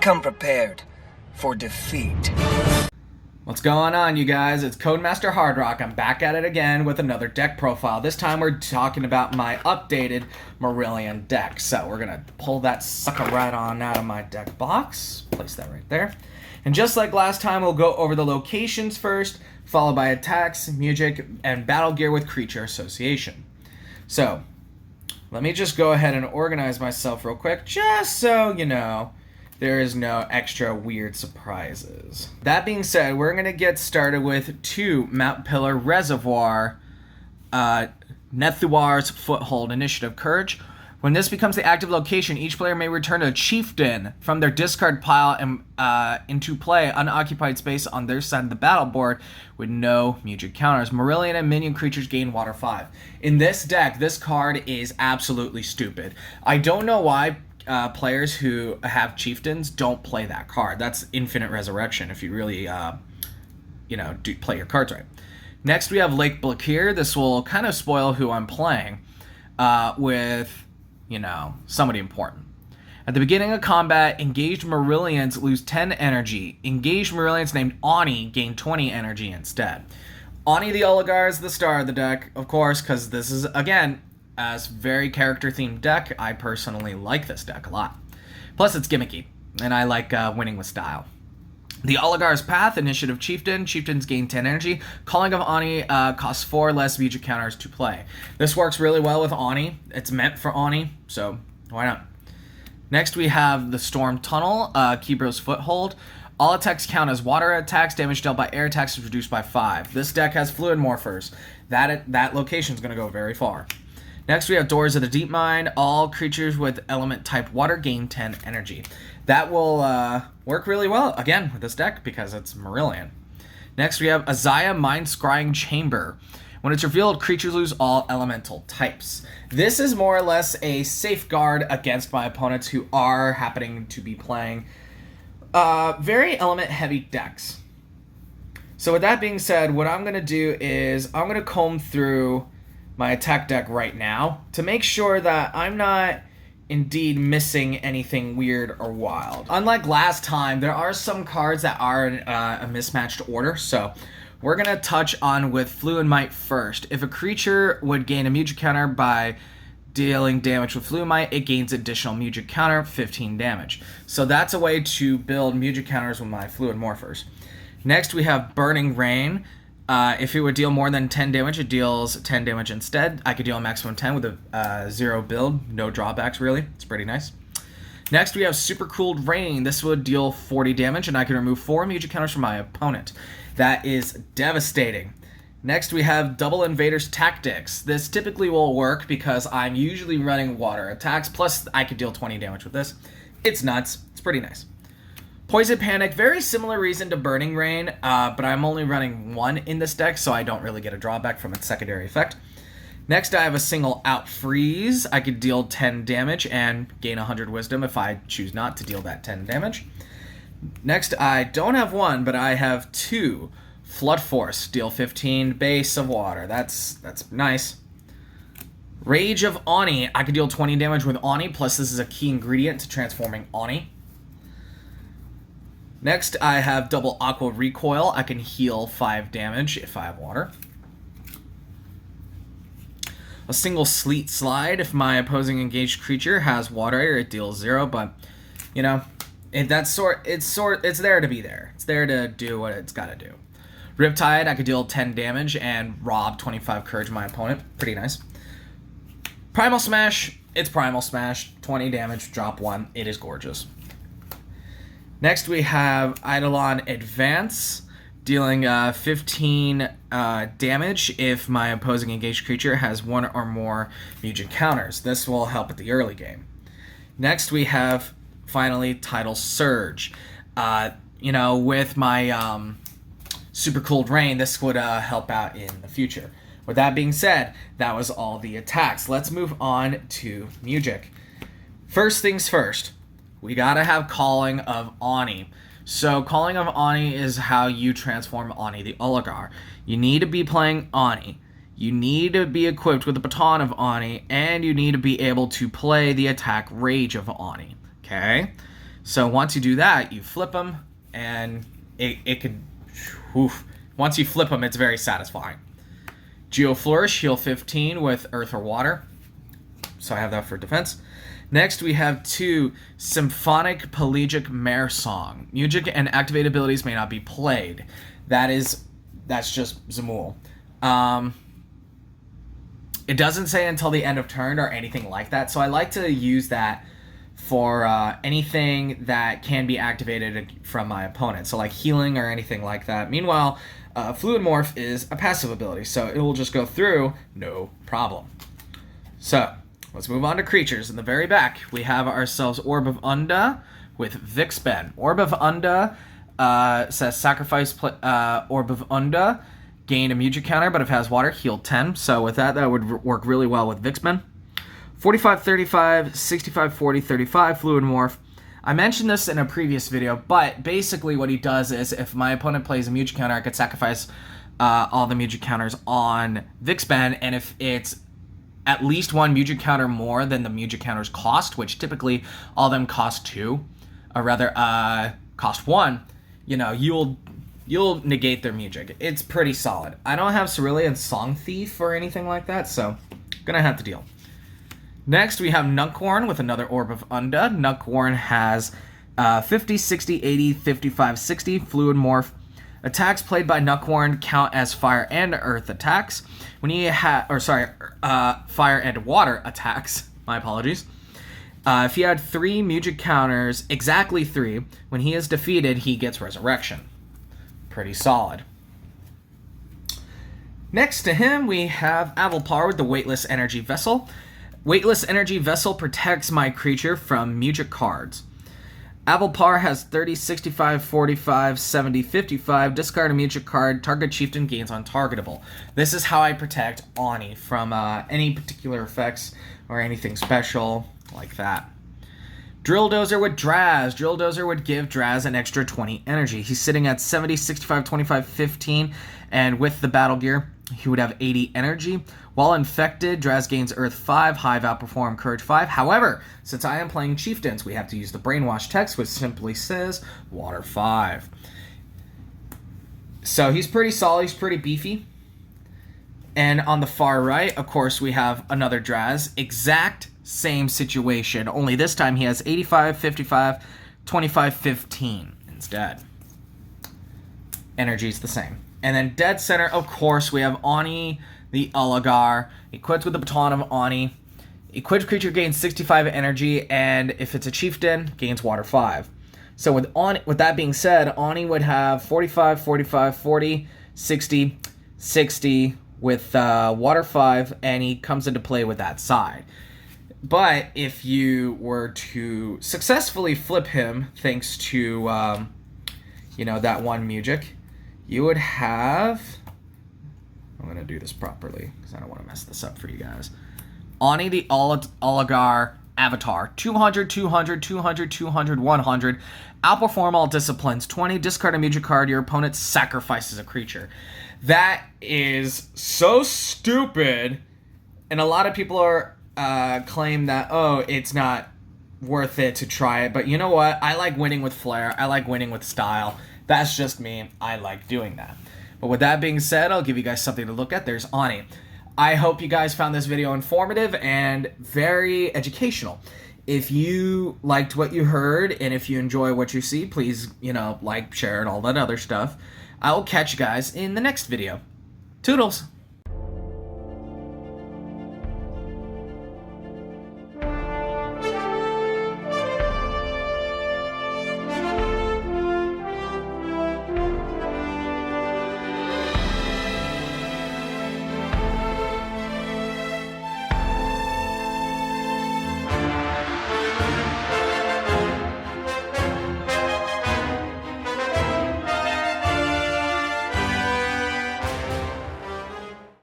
come prepared for defeat. What's going on, you guys? It's Codemaster Hardrock. I'm back at it again with another deck profile. This time we're talking about my updated Marillion deck. So we're gonna pull that sucker right on out of my deck box. Place that right there. And just like last time, we'll go over the locations first, followed by attacks, music, and battle gear with creature association. So let me just go ahead and organize myself real quick, just so you know there is no extra weird surprises. That being said, we're going to get started with 2 Mount Pillar Reservoir, Nethuar's Foothold, Initiative, Courage. When this becomes the active location, each player may return a chieftain from their discard pile and into play unoccupied space on their side of the battle board with no music counters. Marillion and minion creatures gain water 5. In this deck, this card is absolutely stupid. I don't know why players who have chieftains don't play that card. That's infinite resurrection if you really, do play your cards right. Next, we have Lake Blakir. This will kind of spoil who I'm playing with, somebody important. At the beginning of combat, engaged Marillions lose 10 energy. Engaged Marillions named Ani gain 20 energy instead. Ani the Oligar is the star of the deck, of course, because this is, again, a very character-themed deck. I personally like this deck a lot. Plus, it's gimmicky, and I like winning with style. The Oligar's Path, Initiative, Chieftain. Chieftains gain 10 energy. Calling of Ani costs 4 less music counters to play. This works really well with Ani. It's meant for Ani, so why not? Next, we have the Storm Tunnel, Kibro's Foothold. All attacks count as water attacks. Damage dealt by air attacks is reduced by 5. This deck has Fluid Morphers. That location is going to go very far. Next, we have Doors of the Deep Mine. All creatures with element type water gain 10 energy. That will work really well, again, with this deck because it's Marillion. Next, we have Azaya Mind Scrying Chamber. When it's revealed, creatures lose all elemental types. This is more or less a safeguard against my opponents who are happening to be playing very element-heavy decks. So with that being said, what I'm going to do is I'm going to comb through my attack deck right now to make sure that I'm not indeed missing anything weird or wild. Unlike last time, there are some cards that are in a mismatched order, so we're going to touch on with Fluid Might first. If a creature would gain a music counter by dealing damage with Fluid Might, it gains additional music counter, 15 damage. So that's a way to build music counters with my Fluid Morphers. Next, we have Burning Rain. If it would deal more than 10 damage, it deals 10 damage instead. I could deal a maximum 10 with a 0 build. No drawbacks, really. It's pretty nice. Next, we have Super Cooled Rain. This would deal 40 damage, and I can remove 4 music counters from my opponent. That is devastating. Next, we have Double Invader's Tactics. This typically will work because I'm usually running water attacks, plus I could deal 20 damage with this. It's nuts. It's pretty nice. Poison Panic, very similar reason to Burning Rain, but I'm only running 1 in this deck, so I don't really get a drawback from its secondary effect. Next, I have a single Out Freeze. I could deal 10 damage and gain 100 Wisdom if I choose not to deal that 10 damage. Next, I don't have 1, but I have 2. Flood Force, deal 15 base of water. That's nice. Rage of Ani, I could deal 20 damage with Ani, plus this is a key ingredient to transforming Ani. Next, I have Double Aqua Recoil. I can heal 5 damage if I have water. A single Sleet Slide. If my opposing engaged creature has water, it deals 0, but, it's there to be there. It's there to do what it's got to do. Riptide, I could deal 10 damage and rob 25 courage my opponent. Pretty nice. Primal Smash. It's Primal Smash. 20 damage, drop 1. It is gorgeous. Next, we have Eidolon Advance, dealing 15 damage if my opposing engaged creature has 1 or more music counters. This will help at the early game. Next, we have, finally, Tidal Surge. With my Super Cooled Rain, this would help out in the future. With that being said, that was all the attacks. Let's move on to music. First things first. We gotta have Calling of Ani. So Calling of Ani is how you transform Ani the Oligar. You need to be playing Ani. You need to be equipped with the Baton of Ani, and you need to be able to play the attack Rage of Ani. Okay? So once you do that, you flip them, and it could... Oof. Once you flip them, it's very satisfying. Geo Flourish, heal 15 with Earth or Water. So I have that for defense. Next, we have 2 Symphonic Pelagic Mare Song. Music and activated abilities may not be played. That's just Zamul. It doesn't say until the end of turn or anything like that, so I like to use that for anything that can be activated from my opponent, so like healing or anything like that. Meanwhile, Fluid Morph is a passive ability, so it will just go through, no problem. So, let's move on to creatures. In the very back, we have ourselves Orb of Unda with Vixben. Orb of Unda says sacrifice Orb of Unda, gain a Mugic counter, but if it has water, heal 10. So with that would work really well with Vixben. 45, 35, 65, 40, 35, Fluid Morph. I mentioned this in a previous video, but basically what he does is if my opponent plays a Mugic counter, I could sacrifice all the Mugic counters on Vixben, and if it's at least one Mugic counter more than the Mugic counters cost, which typically all of them cost 2, or rather cost 1, you know, you'll negate their Mugic. It's pretty solid. I don't have Cerulean Song Thief or anything like that, so gonna have to deal. Next, we have Nuncorn with another Orb of Unda. Nuncorn has 50, 60, 80, 55, 60, Fluid Morph. Attacks played by Nuncorn count as fire and earth attacks. When he fire and water attacks. My apologies. If he had 3 Mugic counters, exactly 3, when he is defeated, he gets Resurrection. Pretty solid. Next to him, we have Avapar with the Weightless Energy Vessel. Weightless Energy Vessel protects my creature from Mugic cards. Avapar has 30, 65, 45, 70, 55. Discard a Mugic card. Target chieftain gains untargetable. This is how I protect Ani from any particular effects or anything special like that. Drill Dozer with Draz. Drill Dozer would give Draz an extra 20 energy. He's sitting at 70, 65, 25, 15, and with the battle gear, he would have 80 energy. While infected, Draz gains Earth 5, Hive outperform Courage 5. However, since I am playing Chieftains, we have to use the Brainwash text, which simply says Water 5. So he's pretty solid, he's pretty beefy. And on the far right, of course, we have another Draz. Exact same situation, only this time he has 85, 55, 25, 15 instead. Energy's the same. And then dead center, of course, we have Ani the Oligar. Equipped with the Baton of Ani. Equipped creature gains 65 energy, and if it's a chieftain, gains water 5. So with that being said, Ani would have 45, 45, 40, 60, 60 with water 5, and he comes into play with that side. But if you were to successfully flip him, thanks to that one Mugic, you would have... I'm going to do this properly, because I don't want to mess this up for you guys. Ani the Oligar Avatar. 200, 200, 200, 200, 100. Outperform all disciplines. 20. Discard a Mugic card. Your opponent sacrifices a creature. That is so stupid. And a lot of people are claim that, oh, it's not worth it to try it. But you know what? I like winning with flair. I like winning with style. That's just me. I like doing that. But with that being said, I'll give you guys something to look at. There's Ani. I hope you guys found this video informative and very educational. If you liked what you heard and if you enjoy what you see, please, like, share, and all that other stuff. I will catch you guys in the next video. Toodles!